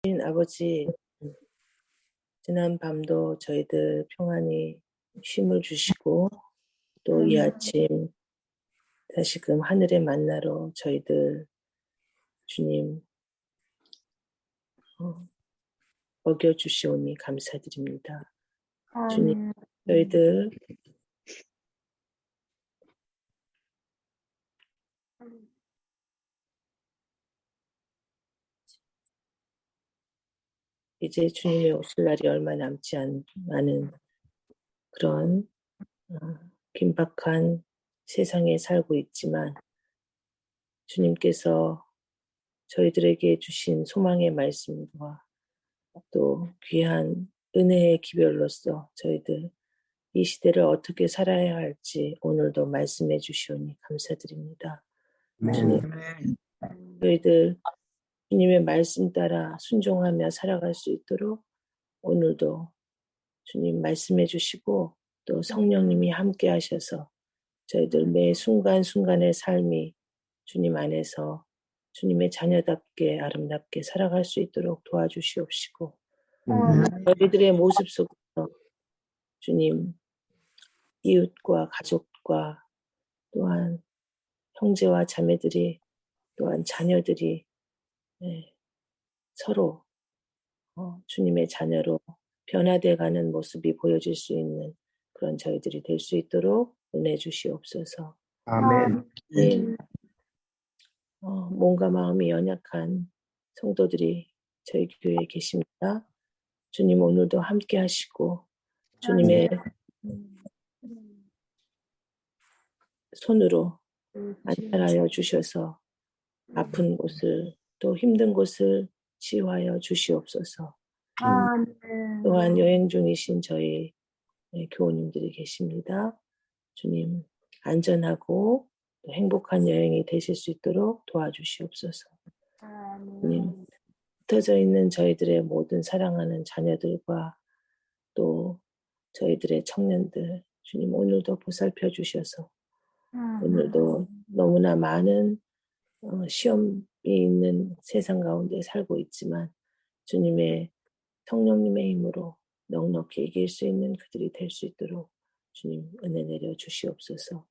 아버지, 지난 밤도 저희들 평안히 쉼을 주시고 또 이 아침 다시금 하늘의 만나로 저희들 주님 먹여주시오니 감사드립니다. 주님, 저희들 이제 주님의 오실 날이 얼마 남지 않은 그런 긴박한 세상에 살고 있지만 주님께서 저희들에게 주신 소망의 말씀과 또 귀한 은혜의 기별로서 저희들 이 시대를 어떻게 살아야 할지 오늘도 말씀해 주시오니 감사드립니다. 주님, 저희들 주님의 말씀 따라 순종하며 살아갈 수 있도록 오늘도 주님 말씀해 주시고 또 성령님이 함께 하셔서 저희들 매 순간순간의 삶이 주님 안에서 주님의 자녀답게 아름답게 살아갈 수 있도록 도와주시옵시고 저희들의 모습 속에서 주님 이웃과 가족과 또한 형제와 자매들이 또한 자녀들이 서로 주님의 자녀로 변화되어가는 모습이 보여질 수 있는 그런 저희들이 될 수 있도록 은혜 주시옵소서. 아멘. 몸과 마음이 연약한 성도들이 저희 교회에 계십니다. 주님 오늘도 함께 하시고 주님의 손으로 안달하여 주셔서 아픈 곳을 또 힘든 곳을 치유하여 주시옵소서. 또한 여행 중이신 저희 교우님들이 계십니다. 주님 안전하고 또 행복한 여행이 되실 수 있도록 도와주시옵소서. 주님 흩어져 있는 저희들의 모든 사랑하는 자녀들과 또 저희들의 청년들 주님 오늘도 보살펴 주셔서 오늘도 너무나 많은 시험이 있는 세상 가운데 살고 있지만 주님의 성령님의 힘으로 넉넉히 이길 수 있는 그들이 될 수 있도록 주님 은혜 내려 주시옵소서.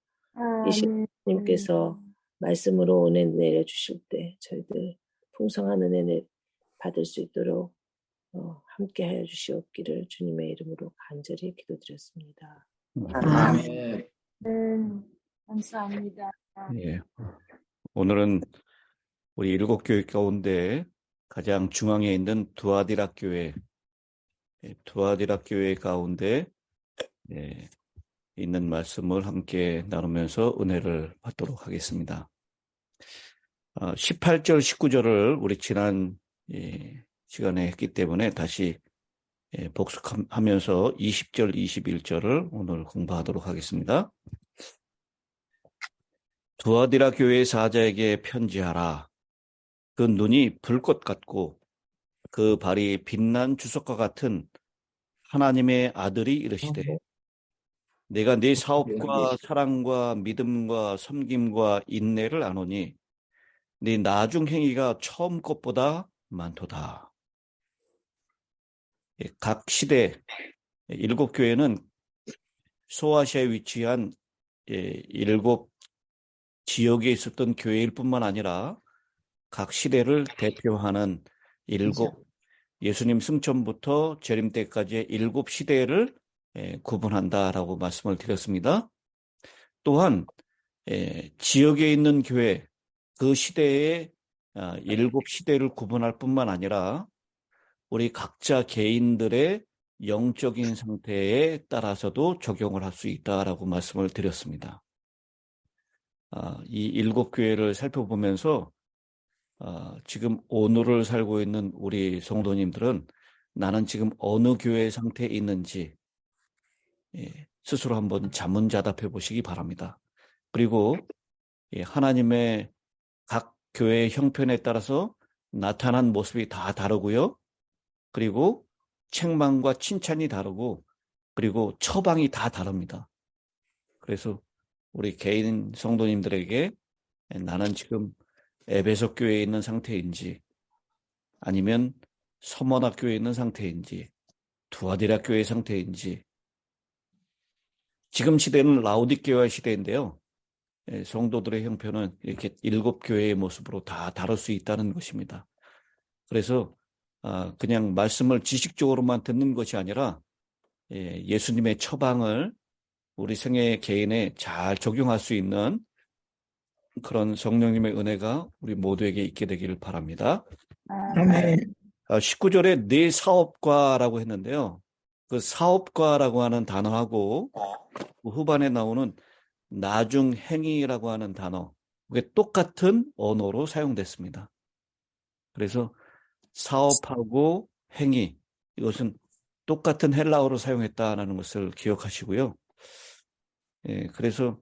이 시간 주님께서 말씀으로 은혜 내려 주실 때 저희들 풍성한 은혜 받을 수 있도록 함께 하여 주시옵기를 주님의 이름으로 간절히 기도드렸습니다. 아멘. 감사합니다. 예. 오늘은 우리 일곱 교회 가운데 가장 중앙에 있는 두아디라 교회, 두아디라 교회 가운데 있는 말씀을 함께 나누면서 은혜를 받도록 하겠습니다. 18절, 19절을 우리 지난 시간에 했기 때문에 다시 복습하면서 20절, 21절을 오늘 공부하도록 하겠습니다. 두아디라 교회 사자에게 편지하라. 그 눈이 불꽃 같고 그 발이 빛난 주석과 같은 하나님의 아들이 이르시되 내가 네 사업과 사랑과 믿음과 섬김과 인내를 아노니 네 나중 행위가 처음 것보다 많도다. 각 시대 일곱 교회는 소아시아에 위치한 일곱 지역에 있었던 교회일 뿐만 아니라 각 시대를 대표하는 일곱 예수님 승천부터 재림 때까지의 일곱 시대를 구분한다라고 말씀을 드렸습니다. 또한 지역에 있는 교회, 그 시대의 일곱 시대를 구분할 뿐만 아니라 우리 각자 개인들의 영적인 상태에 따라서도 적용을 할 수 있다라고 말씀을 드렸습니다. 이 일곱 교회를 살펴보면서 지금 오늘을 살고 있는 우리 성도님들은 나는 지금 어느 교회 상태에 있는지 스스로 한번 자문자답해 보시기 바랍니다. 그리고 하나님의 각 교회의 형편에 따라서 나타난 모습이 다 다르고요. 그리고 책망과 칭찬이 다르고 그리고 처방이 다 다릅니다. 그래서 우리 개인 성도님들에게 나는 지금 에베소 교회에 있는 상태인지 아니면 서머나 교회에 있는 상태인지, 두아디라 교회의 상태인지, 지금 시대는 라오디게아 시대인데요. 성도들의 형편은 이렇게 7교회의 모습으로 다 다를 수 있다는 것입니다. 그래서 그냥 말씀을 지식적으로만 듣는 것이 아니라 예수님의 처방을 우리 생애 개인에 잘 적용할 수 있는 그런 성령님의 은혜가 우리 모두에게 있게 되기를 바랍니다. 아멘. 19절에 네 사업과라고 했는데요. 그 사업과라고 하는 단어하고 그 후반에 나오는 나중행위라고 하는 단어, 그게 똑같은 언어로 사용됐습니다. 그래서 사업하고 행위, 이것은 똑같은 헬라어로 사용했다는 것을 기억하시고요. 그래서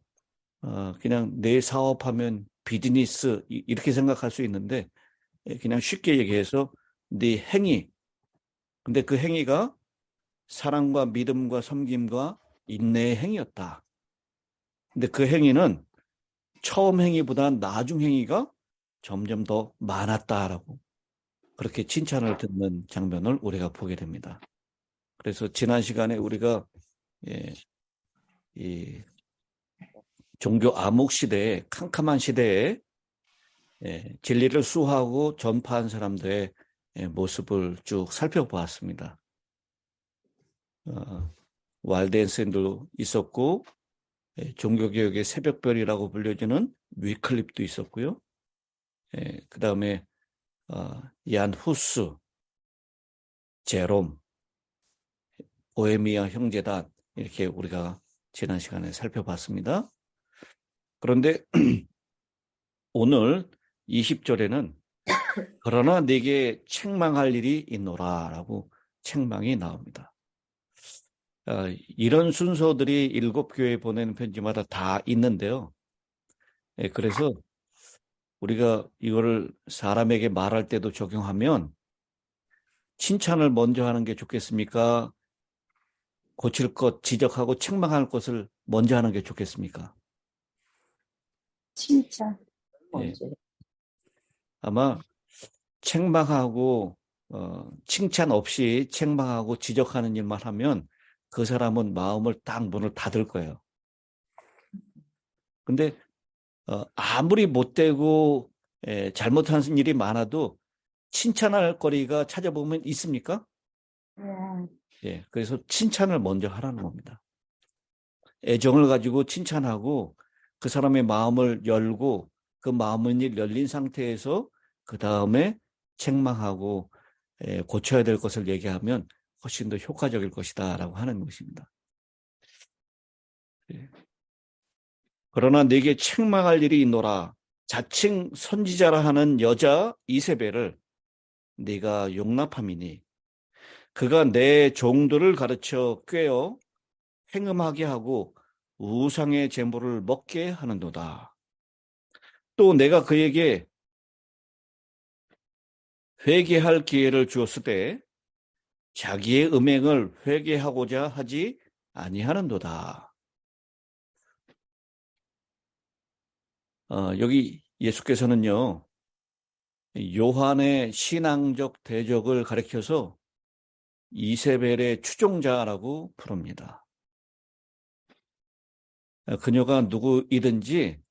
그냥 내 사업하면 비즈니스 이렇게 생각할 수 있는데 그냥 쉽게 얘기해서 네 행위, 근데 그 행위가 사랑과 믿음과 섬김과 인내의 행위였다. 근데 그 행위는 처음 행위보다 나중 행위가 점점 더 많았다라고 그렇게 칭찬을 듣는 장면을 우리가 보게 됩니다. 그래서 지난 시간에 우리가 이 종교 암흑 시대에, 캄캄한 시대에 진리를 수호하고 전파한 사람들의 모습을 쭉 살펴보았습니다. 왈덴센도 있었고 종교개혁의 새벽별이라고 불려지는 위클립도 있었고요. 그 다음에 얀 후스, 제롬, 보헤미아 형제단 이렇게 우리가 지난 시간에 살펴봤습니다. 그런데 오늘 20절에는 그러나 네게 책망할 일이 있노라 라고 책망이 나옵니다. 이런 순서들이 7교회에 보내는 편지마다 다 있는데요. 그래서 우리가 이거를 사람에게 말할 때도 적용하면 칭찬을 먼저 하는 게 좋겠습니까? 고칠 것, 지적하고 책망할 것을 먼저 하는 게 좋겠습니까? 칭찬. 아마 책망하고 칭찬 없이 책망하고 지적하는 일만 하면 그 사람은 마음을 딱 문을 닫을 거예요. 근데 아무리 못되고 잘못한 일이 많아도 칭찬할 거리가 찾아보면 있습니까? 그래서 칭찬을 먼저 하라는 겁니다. 애정을 가지고 칭찬하고 그 사람의 마음을 열고 그 마음이 열린 상태에서 그 다음에 책망하고 고쳐야 될 것을 얘기하면 훨씬 더 효과적일 것이다 라고 하는 것입니다. 그러나 네게 책망할 일이 있노라. 자칭 선지자라 하는 여자 이세벨을 네가 용납함이니 그가 내 종들을 가르쳐 꿰어 행음하게 하고 우상의 제물을 먹게 하는도다. 또 내가 그에게 회개할 기회를 주었을 때 자기의 음행을 회개하고자 하지 아니하는도다. 여기 예수께서는요, 요한의 신앙적 대적을 가리켜서 이세벨의 추종자라고 부릅니다. 그녀가 누구이든지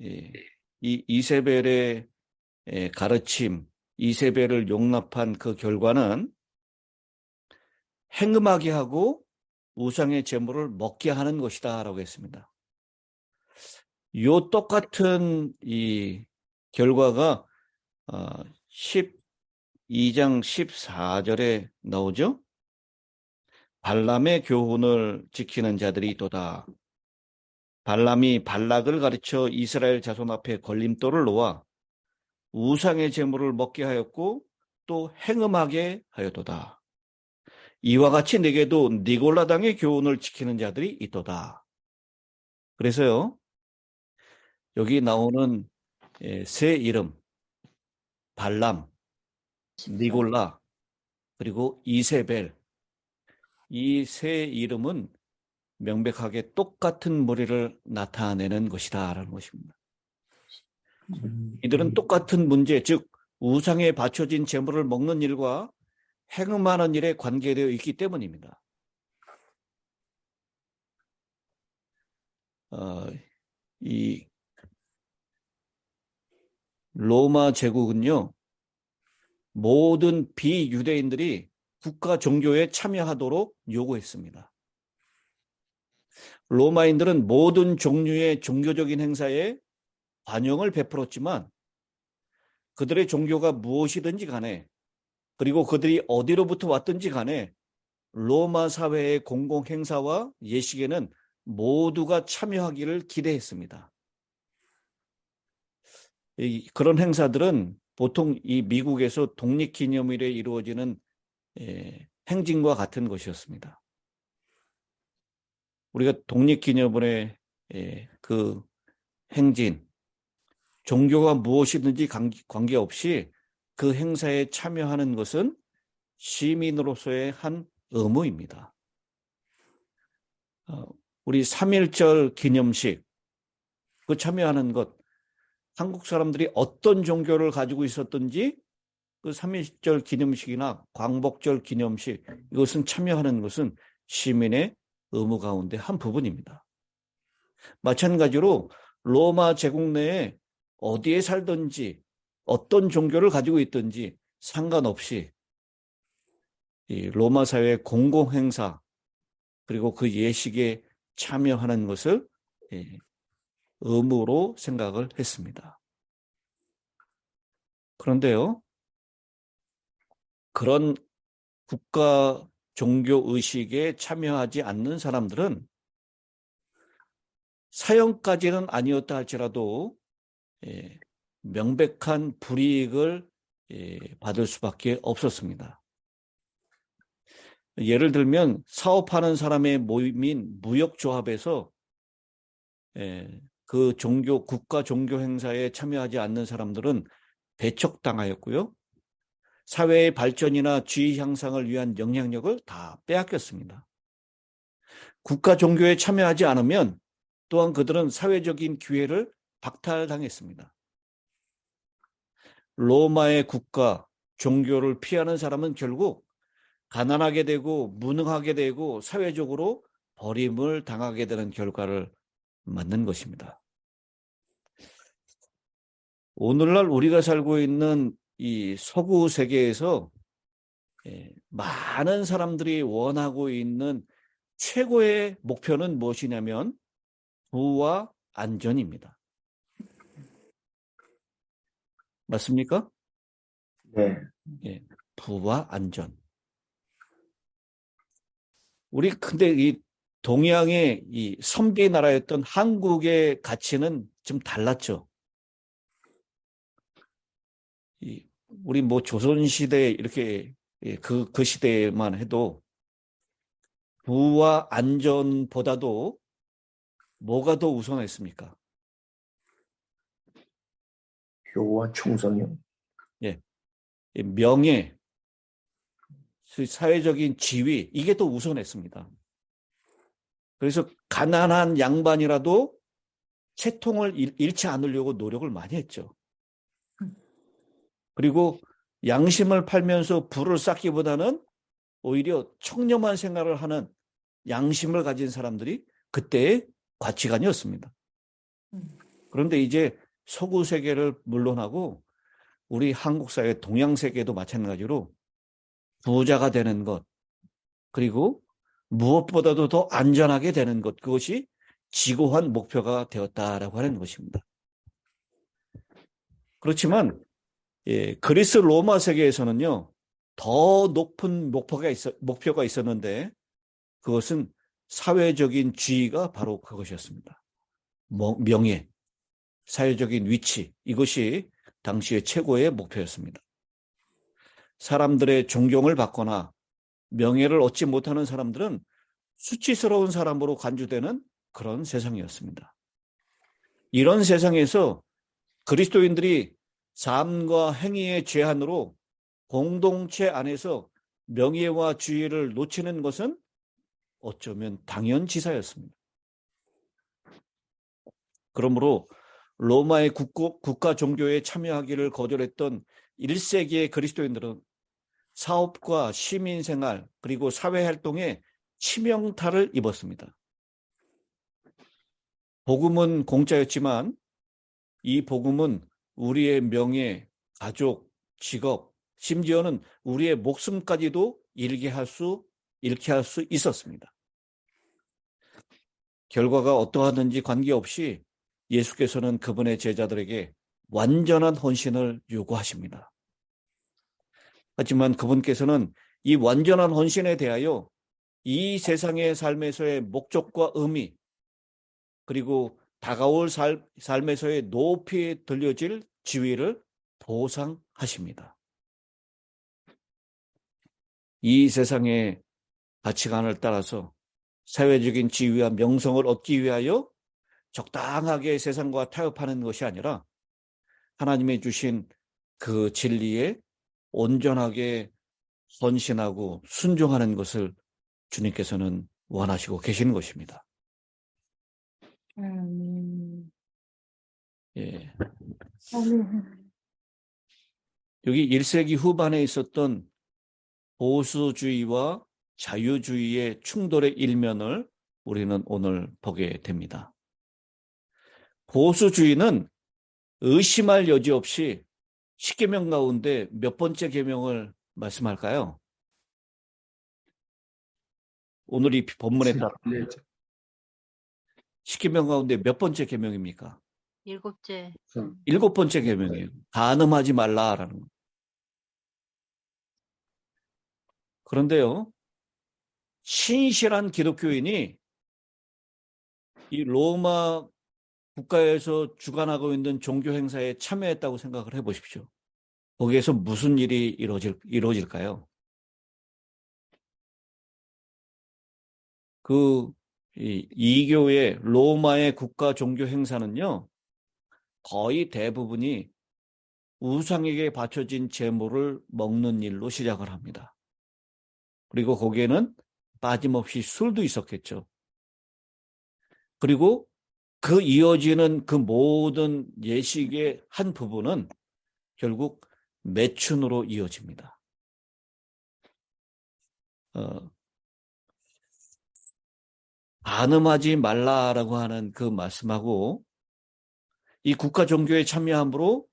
이 이세벨의 가르침, 이세벨을 용납한 그 결과는 행음하게 하고 우상의 제물을 먹게 하는 것이다 라고 했습니다. 요 똑같은 이 결과가 12장 14절에 나오죠. 발람의 교훈을 지키는 자들이 있도다. 발람이 발락을 가르쳐 이스라엘 자손 앞에 걸림돌을 놓아 우상의 제물을 먹게 하였고 또 행음하게 하였도다. 이와 같이 내게도 니골라당의 교훈을 지키는 자들이 있도다. 그래서요, 여기 나오는 세 이름, 발람, 니골라, 그리고 이세벨, 이 세 이름은 명백하게 똑같은 무리를 나타내는 것이다 라는 것입니다. 이들은 똑같은 문제, 즉 우상에 바쳐진 제물을 먹는 일과 행음하는 일에 관계되어 있기 때문입니다. 이 로마 제국은요, 모든 비유대인들이 국가 종교에 참여하도록 요구했습니다. 로마인들은 모든 종류의 종교적인 행사에 관용을 베풀었지만 그들의 종교가 무엇이든지 간에, 그리고 그들이 어디로부터 왔든지 간에 로마 사회의 공공 행사와 예식에는 모두가 참여하기를 기대했습니다. 그런 행사들은 보통 이 미국에서 독립기념일에 이루어지는 행진과 같은 것이었습니다. 우리가 독립기념일의 그 행진, 종교가 무엇이든지 관계없이 그 행사에 참여하는 것은 시민으로서의 한 의무입니다. 우리 3.1절 기념식, 그 참여하는 것, 한국 사람들이 어떤 종교를 가지고 있었든지 그 3.1절 기념식이나 광복절 기념식, 이것은 참여하는 것은 시민의 의무 가운데 한 부분입니다. 마찬가지로 로마 제국 내에 어디에 살든지 어떤 종교를 가지고 있든지 상관없이 이 로마 사회의 공공행사 그리고 그 예식에 참여하는 것을 의무로 생각을 했습니다. 그런데요, 그런 국가 종교 의식에 참여하지 않는 사람들은 사형까지는 아니었다 할지라도 명백한 불이익을 받을 수밖에 없었습니다. 예를 들면 사업하는 사람의 모임인 무역조합에서 그 국가 종교 행사에 참여하지 않는 사람들은 배척당하였고요. 사회의 발전이나 지위 향상을 위한 영향력을 다 빼앗겼습니다. 국가 종교에 참여하지 않으면 또한 그들은 사회적인 기회를 박탈당했습니다. 로마의 국가, 종교를 피하는 사람은 결국 가난하게 되고 무능하게 되고 사회적으로 버림을 당하게 되는 결과를 맞는 것입니다. 오늘날 우리가 살고 있는 이 서구 세계에서 많은 사람들이 원하고 있는 최고의 목표는 무엇이냐면 부와 안전입니다. 맞습니까? 네. 예, 부와 안전. 우리 근데 이 동양의 이 선비의 나라였던 한국의 가치는 좀 달랐죠. 우리 뭐 조선시대 이렇게 그 시대만 해도 부와 안전보다도 뭐가 더 우선했습니까? 교와 충성이요. 예, 명예, 사회적인 지위, 이게 더 우선했습니다. 그래서 가난한 양반이라도 채통을 잃지 않으려고 노력을 많이 했죠. 그리고 양심을 팔면서 부를 쌓기보다는 오히려 청렴한 생활을 하는 양심을 가진 사람들이 그때의 가치관이었습니다. 그런데 이제 서구 세계를 물론하고 우리 한국 사회, 동양 세계도 마찬가지로 부자가 되는 것, 그리고 무엇보다도 더 안전하게 되는 것, 그것이 지고한 목표가 되었다라고 하는 것입니다. 그렇지만 그리스 로마 세계에서는요, 더 높은 목표가 있었는데 그것은 사회적인 지위가 바로 그것이었습니다. 명예, 사회적인 위치, 이것이 당시의 최고의 목표였습니다. 사람들의 존경을 받거나 명예를 얻지 못하는 사람들은 수치스러운 사람으로 간주되는 그런 세상이었습니다. 이런 세상에서 그리스도인들이 삶과 행위의 제한으로 공동체 안에서 명예와 지위를 놓치는 것은 어쩌면 당연지사였습니다. 그러므로 로마의 국가 종교에 참여하기를 거절했던 1세기의 그리스도인들은 사업과 시민생활 그리고 사회활동에 치명타를 입었습니다. 복음은 공짜였지만 이 복음은 우리의 명예, 가족, 직업, 심지어는 우리의 목숨까지도 잃게 할 수 있었습니다. 결과가 어떠하든지 관계없이 예수께서는 그분의 제자들에게 완전한 헌신을 요구하십니다. 하지만 그분께서는 이 완전한 헌신에 대하여 이 세상의 삶에서의 목적과 의미, 그리고 다가올 삶에서의 높이 들려질 지위를 보상하십니다. 이 세상의 가치관을 따라서 사회적인 지위와 명성을 얻기 위하여 적당하게 세상과 타협하는 것이 아니라 하나님이 주신 그 진리에 온전하게 헌신하고 순종하는 것을 주님께서는 원하시고 계시는 것입니다. 예. 여기 1세기 후반에 있었던 보수주의와 자유주의의 충돌의 일면을 우리는 오늘 보게 됩니다. 보수주의는 의심할 여지 없이 10계명 가운데 몇 번째 계명을 말씀할까요? 오늘 이 본문에 따라 10계명 가운데 몇 번째 계명입니까? 7째. 7번째 계명이에요. 간음하지 말라라는 거. 그런데요, 신실한 기독교인이 이 로마 국가에서 주관하고 있는 종교 행사에 참여했다고 생각을 해보십시오. 거기에서 무슨 일이 이루어질까요? 이교의 로마의 국가 종교 행사는요, 거의 대부분이 우상에게 바쳐진 제물을 먹는 일로 시작을 합니다. 그리고 거기에는 빠짐없이 술도 있었겠죠. 그리고 그 이어지는 그 모든 예식의 한 부분은 결국 매춘으로 이어집니다. 간음하지 말라라고 하는 그 말씀하고 이 국가 종교에 참여함으로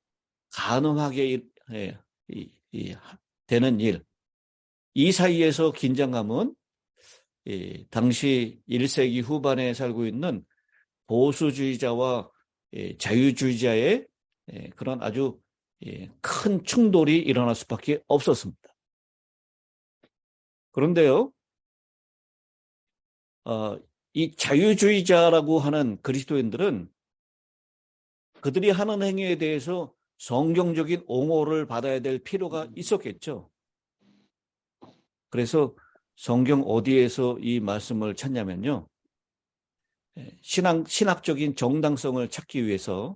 간음하게 되는 일, 이 사이에서 긴장감은 당시 1세기 후반에 살고 있는 보수주의자와 자유주의자의 그런 아주 큰 충돌이 일어날 수밖에 없었습니다. 그런데요, 이 자유주의자라고 하는 그리스도인들은 그들이 하는 행위에 대해서 성경적인 옹호를 받아야 될 필요가 있었겠죠. 그래서 성경 어디에서 이 말씀을 찾냐면요, 신학적인 정당성을 찾기 위해서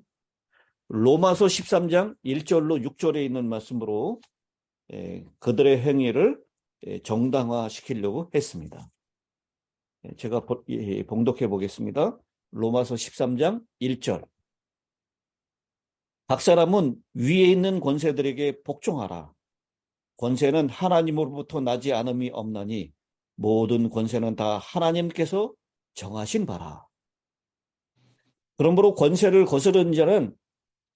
로마서 13장 1절로 6절에 있는 말씀으로 그들의 행위를 정당화시키려고 했습니다. 제가 봉독해 보겠습니다. 로마서 13장 1절. 각 사람은 위에 있는 권세들에게 복종하라. 권세는 하나님으로부터 나지 않음이 없나니 모든 권세는 다 하나님께서 정하신 바라. 그러므로 권세를 거스르는 자는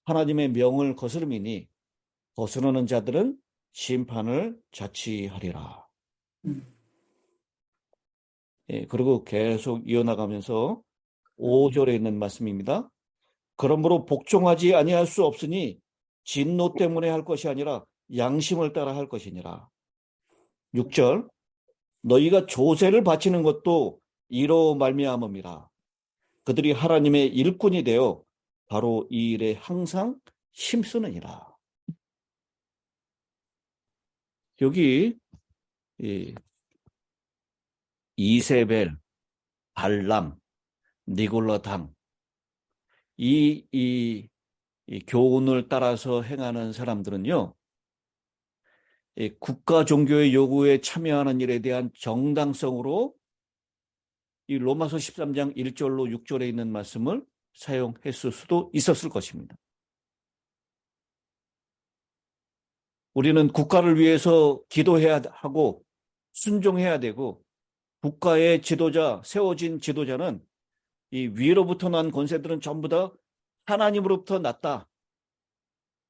하나님의 명을 거스름이니 거스르는 자들은 심판을 자취하리라. 그리고 계속 이어나가면서 5절에 있는 말씀입니다. 그러므로 복종하지 아니할 수 없으니 진노 때문에 할 것이 아니라 양심을 따라 할 것이니라. 6절. 너희가 조세를 바치는 것도 이로 말미암음이라. 그들이 하나님의 일꾼이 되어 바로 이 일에 항상 힘쓰느니라. 여기 이세벨, 발람, 니골라당, 이 교훈을 따라서 행하는 사람들은요, 국가 종교의 요구에 참여하는 일에 대한 정당성으로 이 로마서 13장 1절로 6절에 있는 말씀을 사용했을 수도 있었을 것입니다. 우리는 국가를 위해서 기도해야 하고 순종해야 되고, 국가의 지도자, 세워진 지도자는 이 위로부터 난 권세들은 전부 다 하나님으로부터 났다.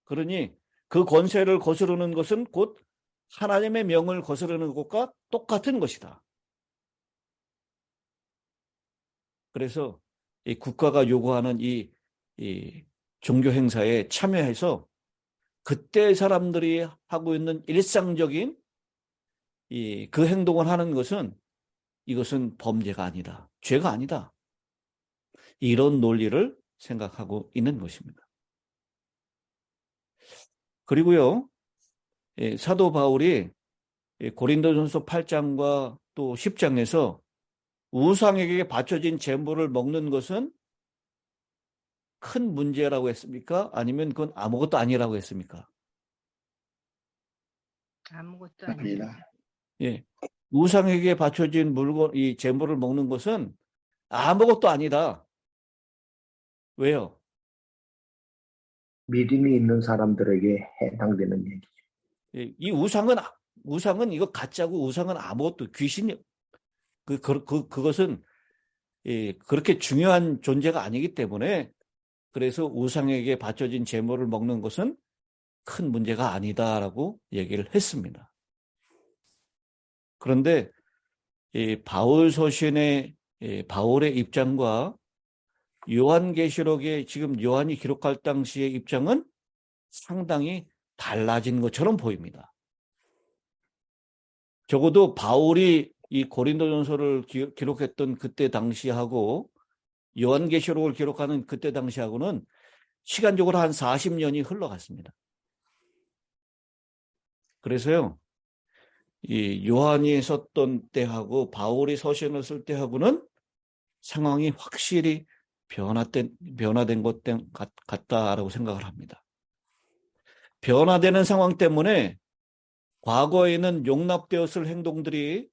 그러니 그 권세를 거스르는 것은 곧 하나님의 명을 거스르는 것과 똑같은 것이다. 그래서 이 국가가 요구하는 이 종교 행사에 참여해서 그때 사람들이 하고 있는 일상적인 그 행동을 하는 것은 이것은 범죄가 아니다. 죄가 아니다. 이런 논리를 생각하고 있는 것입니다. 그리고요, 사도 바울이 고린도전서 8장과 또 10장에서 우상에게 바쳐진 제물을 먹는 것은 큰 문제라고 했습니까? 아니면 그건 아무것도 아니라고 했습니까? 아무것도 아니다. 아닙니다. 예. 우상에게 바쳐진 이 제물을 먹는 것은 아무것도 아니다. 왜요? 믿음이 있는 사람들에게 해당되는 얘기죠. 예, 이 우상은 이거 가짜고, 우상은 아무것도 귀신이 그것은 그렇게 중요한 존재가 아니기 때문에, 그래서 우상에게 바쳐진 제물을 먹는 것은 큰 문제가 아니다라고 얘기를 했습니다. 그런데 바울 서신의 바울의 입장과 요한계시록에 지금 요한이 기록할 당시의 입장은 상당히 달라진 것처럼 보입니다. 적어도 바울이 이 고린도전서를 기록했던 그때 당시하고 요한계시록을 기록하는 그때 당시하고는 시간적으로 한 40년이 흘러갔습니다. 그래서요, 이 요한이 썼던 때하고 바울이 서신을 쓸 때하고는 상황이 확실히 변화된 것 같다라고 생각을 합니다. 변화되는 상황 때문에 과거에는 용납되었을 행동들이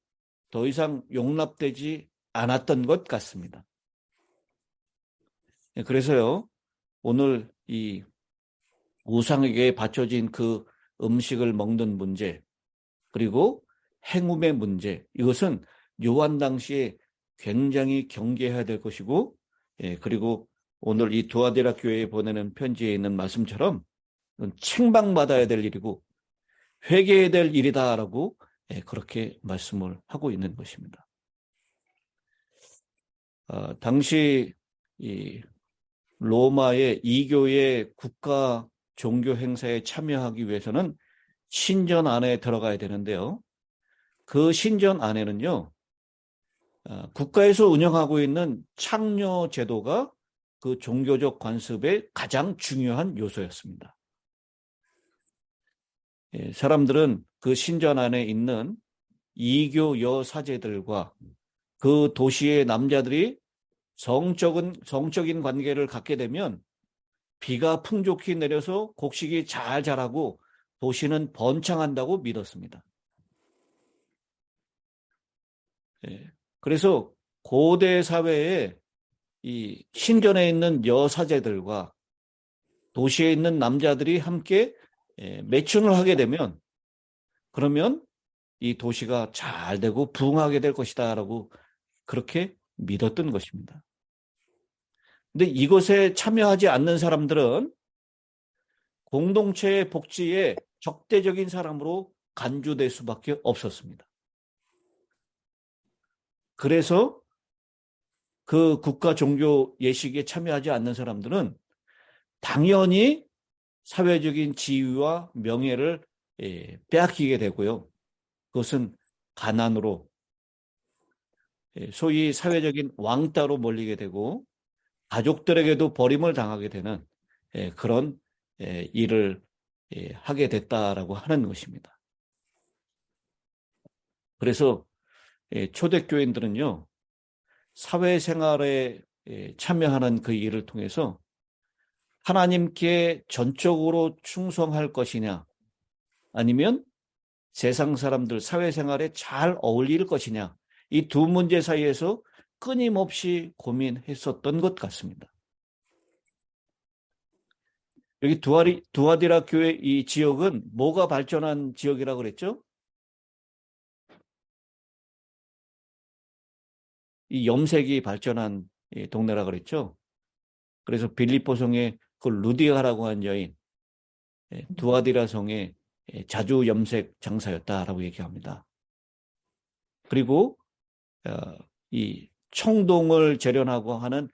더 이상 용납되지 않았던 것 같습니다. 그래서요, 오늘 이 우상에게 바쳐진 그 음식을 먹는 문제, 그리고 행움의 문제, 이것은 요한 당시에 굉장히 경계해야 될 것이고, 그리고 오늘 이 두아디라 교회에 보내는 편지에 있는 말씀처럼 책망받아야 될 일이고 회개해야 될 일이다라고 그렇게 말씀을 하고 있는 것입니다. 당시 이 로마의 이교의 국가 종교 행사에 참여하기 위해서는 신전 안에 들어가야 되는데요. 그 신전 안에는요, 국가에서 운영하고 있는 창녀 제도가 그 종교적 관습의 가장 중요한 요소였습니다. 사람들은 그 신전 안에 있는 이교 여사제들과 그 도시의 남자들이 성적인 관계를 갖게 되면 비가 풍족히 내려서 곡식이 잘 자라고 도시는 번창한다고 믿었습니다. 그래서 고대 사회에 이 신전에 있는 여사제들과 도시에 있는 남자들이 함께 매춘을 하게 되면, 그러면 이 도시가 잘 되고 부흥하게 될 것이다라고 그렇게 믿었던 것입니다. 근데 이것에 참여하지 않는 사람들은 공동체의 복지에 적대적인 사람으로 간주될 수밖에 없었습니다. 그래서 그 국가 종교 예식에 참여하지 않는 사람들은 당연히 사회적인 지위와 명예를 빼앗기게 되고요. 그것은 가난으로, 소위 사회적인 왕따로 몰리게 되고 가족들에게도 버림을 당하게 되는 그런 일을 하게 됐다라고 하는 것입니다. 그래서 초대교인들은요, 사회생활에 참여하는 그 일을 통해서 하나님께 전적으로 충성할 것이냐, 아니면 세상 사람들 사회생활에 잘 어울릴 것이냐, 이 두 문제 사이에서 끊임없이 고민했었던 것 같습니다. 여기 두아디라 교회 이 지역은 뭐가 발전한 지역이라고 그랬죠? 이 염색이 발전한 동네라고 그랬죠? 그래서 빌립보 성에 그 루디아라고 한 여인, 두아디라 성에 자주 염색 장사였다라고 얘기합니다. 그리고 이 청동을 재련하고 하는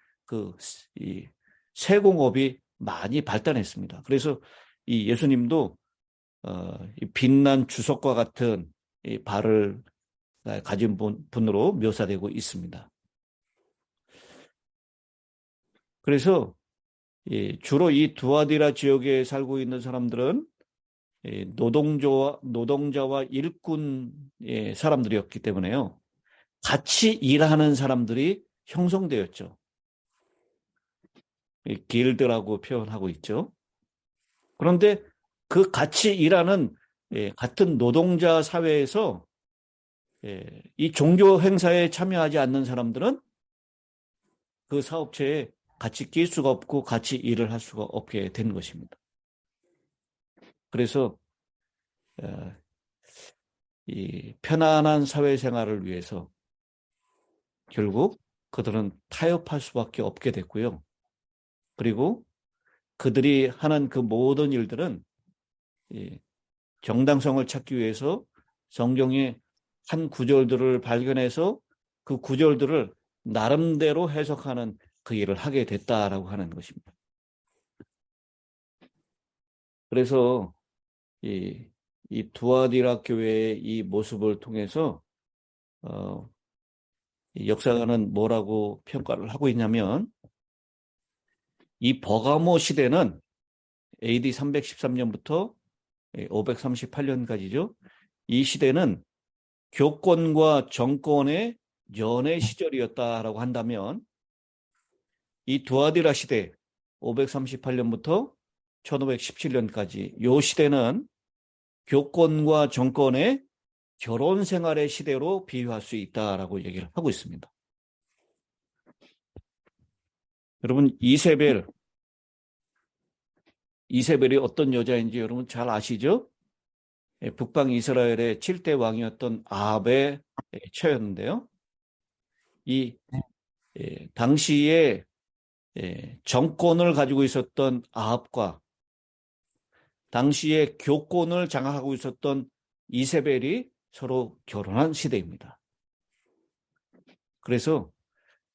이 세공업이 많이 발달했습니다. 그래서 이 예수님도 이 빛난 주석과 같은 이 발을 가진 분으로 묘사되고 있습니다. 그래서 주로 이 두아디라 지역에 살고 있는 사람들은 노동자와 일꾼의 사람들이었기 때문에요. 같이 일하는 사람들이 형성되었죠. 길드라고 표현하고 있죠. 그런데 그 같이 일하는 같은 노동자 사회에서 이 종교 행사에 참여하지 않는 사람들은 그 사업체에 같이 낄 수가 없고 같이 일을 할 수가 없게 된 것입니다. 그래서 이 편안한 사회생활을 위해서 결국 그들은 타협할 수밖에 없게 됐고요. 그리고 그들이 하는 그 모든 일들은 정당성을 찾기 위해서 성경의 한 구절들을 발견해서 그 구절들을 나름대로 해석하는 그 일을 하게 됐다라고 하는 것입니다. 그래서 이 두아디라 교회의 이 모습을 통해서 역사가는 뭐라고 평가를 하고 있냐면, 이 버가모 시대는 AD 313년부터 538년까지죠. 이 시대는 교권과 정권의 연애 시절이었다라고 한다면, 이 두아디라 시대 538년부터 1517년까지 이 시대는 교권과 정권의 결혼 생활의 시대로 비유할 수 있다라고 얘기를 하고 있습니다. 여러분, 이세벨이 어떤 여자인지 여러분 잘 아시죠? 북방 이스라엘의 7대 왕이었던 아합의 처였는데요. 이 당시에 정권을 가지고 있었던 아합과 당시에 교권을 장악하고 있었던 이세벨이 서로 결혼한 시대입니다. 그래서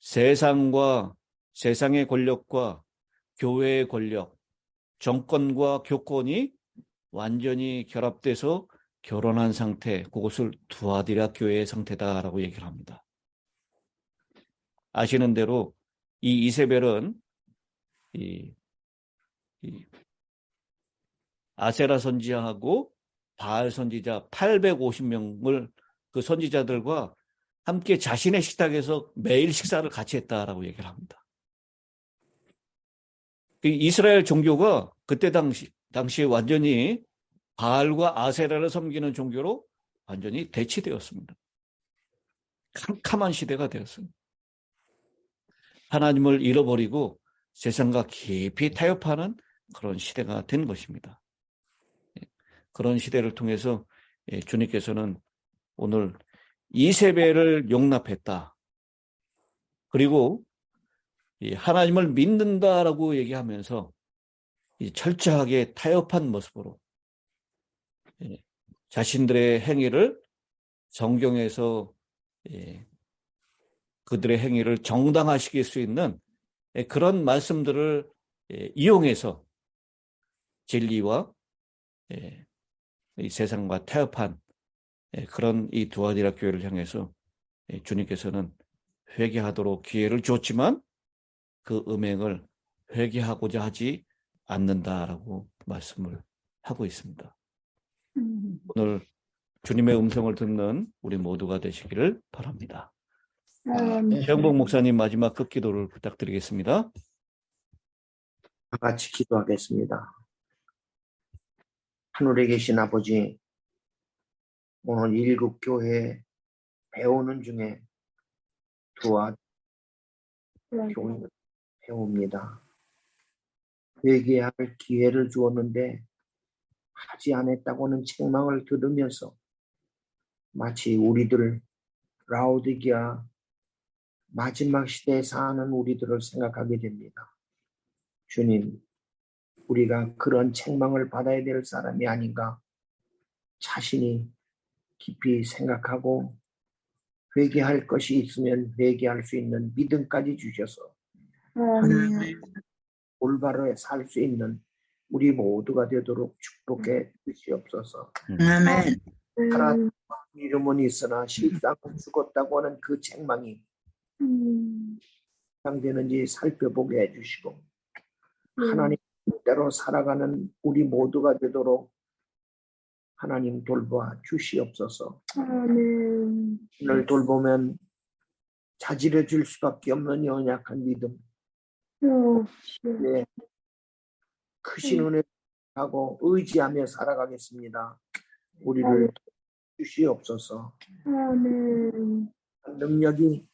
세상의 권력과 교회의 권력, 정권과 교권이 완전히 결합돼서 결혼한 상태, 그것을 두아디라 교회의 상태다라고 얘기를 합니다. 아시는 대로 이 이세벨은 아세라 선지자하고 바알 선지자 850명을 그 선지자들과 함께 자신의 식탁에서 매일 식사를 같이 했다라고 얘기를 합니다. 이스라엘 종교가 그때 당시에 완전히 바알과 아세라를 섬기는 종교로 완전히 대치되었습니다. 캄캄한 시대가 되었습니다. 하나님을 잃어버리고 세상과 깊이 타협하는 그런 시대가 된 것입니다. 그런 시대를 통해서 주님께서는 오늘 이세벨을 용납했다. 그리고 하나님을 믿는다라고 얘기하면서 철저하게 타협한 모습으로 자신들의 행위를 성경에서 그들의 행위를 정당화시킬 수 있는 그런 말씀들을 이용해서 진리와 이 세상과 타협한 그런 이 두아디라 교회를 향해서 주님께서는 회개하도록 기회를 줬지만 그 음행을 회개하고자 하지 않는다라고 말씀을 하고 있습니다. 오늘 주님의 음성을 듣는 우리 모두가 되시기를 바랍니다. 최영복 목사님 마지막 끝기도를 부탁드리겠습니다. 다 같이 기도하겠습니다. 하늘에 계신 아버지, 오늘 일국교회 배우는 중에 두아 교인 배웁니다. 회개할 기회를 주었는데 하지 않았다고는 책망을 들으면서 마치 우리들 라오디게아 마지막 시대에 사는 우리들을 생각하게 됩니다. 주님, 우리가 그런 책망을 받아야 될 사람이 아닌가 자신이 깊이 생각하고 회개할 것이 있으면 회개할 수 있는 믿음까지 주셔서 올바로 살 수 있는 우리 모두가 되도록 축복해 주시옵소서. 아멘. 하나님 이름은 있으나 실상은 죽었다고 하는 그 책망이 상되는지 살펴보게 해주시고 하나님 뜻대로 살아가는 우리 모두가 되도록 하나님 돌봐 주시옵소서. 오늘 돌보면 자질해 줄 수밖에 없는 연약한 믿음, 네, 크신 은혜하고 의지하며 살아가겠습니다. 우리를 주시옵소서. 능력이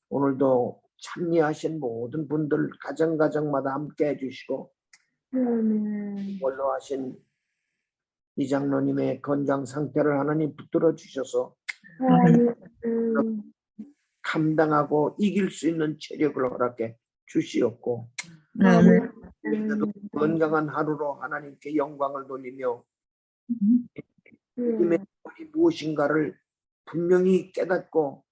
오늘도 참여하신 모든 분들 가정가정마다 함께 해주시고 원로하신 이 장로님의 건강 상태를 하나님 붙들어 주셔서 감당하고 이길 수 있는 체력을 허락해 주시옵고 그래도 건강한 하루로 하나님께 영광을 돌리며 믿음의 본이 무엇인가를 분명히 깨닫고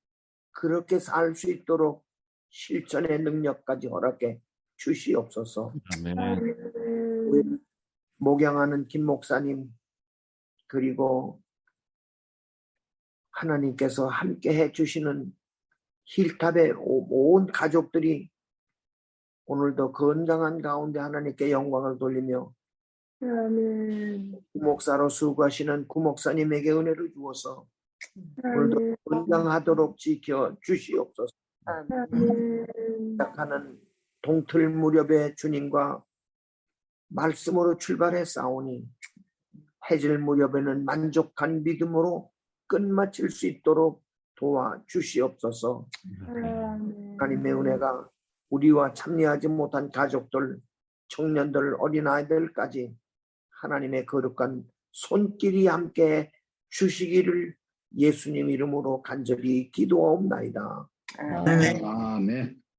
그렇게 살 수 있도록 실천의 능력까지 허락해 주시옵소서. 아멘. 목양하는 김 목사님 그리고 하나님께서 함께 해주시는 힐탑의 온 가족들이 오늘도 건강한 가운데 하나님께 영광을 돌리며 구목사로 수고하시는 구목사님에게 은혜를 주어서 오늘도 건강하도록 지켜 주시옵소서. 시작하는 동틀 무렵에 주님과 말씀으로 출발해 싸우니 해질 무렵에는 만족한 믿음으로 끝마칠 수 있도록 도와주시옵소서. 하나님의 은혜가 우리와 참여하지 못한 가족들, 청년들, 어린아이들까지 하나님의 거룩한 손길이 함께 주시기를 예수님 이름으로 간절히 기도하옵나이다. 아멘. 아멘.